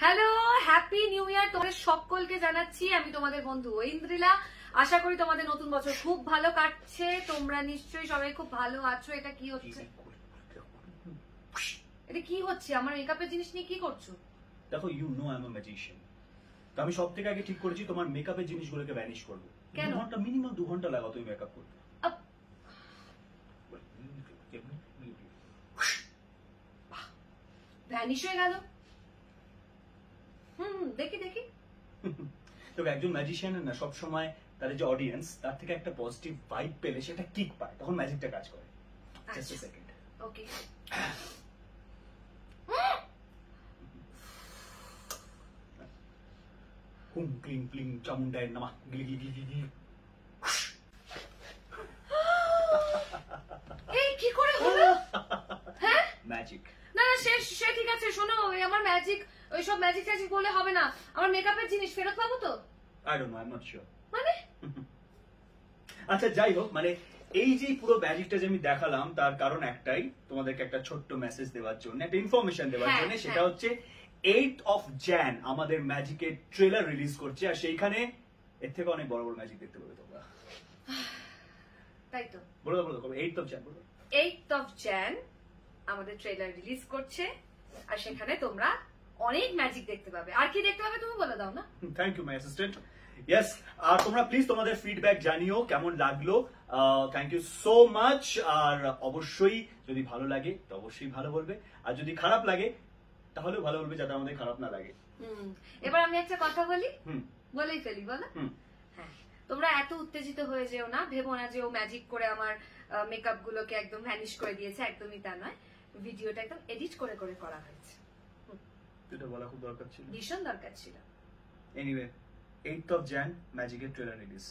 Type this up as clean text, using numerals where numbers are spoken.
Hello, happy new year তোমাদের সকলকে জানাচ্ছি। আমি তোমাদের বন্ধু ঐন্দ্রিলা। আশা করি তোমাদের নতুন বছর খুব ভালো কাটছে। তোমরা নিশ্চয়ই সবাই খুব ভালো আছো। এটা কি হচ্ছে? এটা কি হচ্ছে? আমার মেকআপের জিনিস নিয়ে কি করছো? দেখো, you know I am a magician. তো আমি সব থেকে আগে ঠিক করেছি তোমার মেকআপের জিনিসগুলোকে ভ্যানিশ করবো। কেন? 2 ঘন্টা, মিনিমাম 2 ঘন্টা লাগাও তুমি মেকআপ করতে। ভ্যানিশ হয়ে গেল। দেখি দেখি। তবে একজন ম্যাজিশিয়ানের না সব সময় তাদের যে অডিয়েন্স তার থেকে একটা পজিটিভ ভাইব পেলে সেটা কিক পায়, তখন ম্যাজিকটা কাজ করে। জাস্ট আ সেকেন্ড। ওকে। হুম ক্লিং ক্লিং চামুন্ডায় নামা গিলি গিলি গিলি। এই কি করে হলো? হ্যাঁ? ম্যাজিক। না না, সে ঠিক আছে। শোনো, আমার ম্যাজিক, ওইসব ম্যাজিক ট্যাজিক বলে হবে না। আমার মেকআপের জিনিস ফেরত পাবো তো? I don't know, I am not sure. মানে আচ্ছা যাই হোক, মানে এই যে পুরো ম্যাজিকটা যে আমি দেখালাম তার কারণ একটাই, তোমাদেরকে একটা ছোট্ট মেসেজ দেওয়ার জন্য, একটা ইনফরমেশন দেওয়ার জন্য। সেটা হচ্ছে 8th of Jan আমাদের ম্যাজিকের ট্রেলার রিলিজ করছে, আর সেইখানে এর থেকে অনেক বড় বড় ম্যাজিক দেখতে পাবে তোমরা। তাই তো। বলো বলো, 8th of Jan বলো। 8th of Jan আমাদের ট্রেলার রিলিজ করছে, আর সেখানে তোমরা অনেক ম্যাজিক দেখতে পাবে। আর কি দেখতে পাবে তুমি বলে দাও না? Thank you my assistant. Yes, আর তোমরা প্লিজ তোমাদের ফিডব্যাক জানিও কেমন লাগলো। Thank you so much. আর অবশ্যই যদি ভালো লাগে তো অবশ্যই ভালো বলবে, আর যদি খারাপ লাগে তাহলেও ভালো বলবে, যাতে আমাদের খারাপ না লাগে। এবার আমি একটা কথা বলি, হুম, বলেই ফেলি। বলো। হ্যাঁ, তোমরা এত উত্তেজিত হয়ে যেও না। ভেবো না যে ও ম্যাজিক করে আমার মেকআপ গুলোকে একদম ভ্যানিশ করে দিয়েছে। একদমই তা নয়। ভিডিওটা একদম এডিট করে করে করা হয়েছে। এটা বলা খুব দরকার ছিল, ভীষণ দরকার ছিল। এনিওয়ে 8th of Jan ম্যাজিকের ট্রেলার রিলিজ।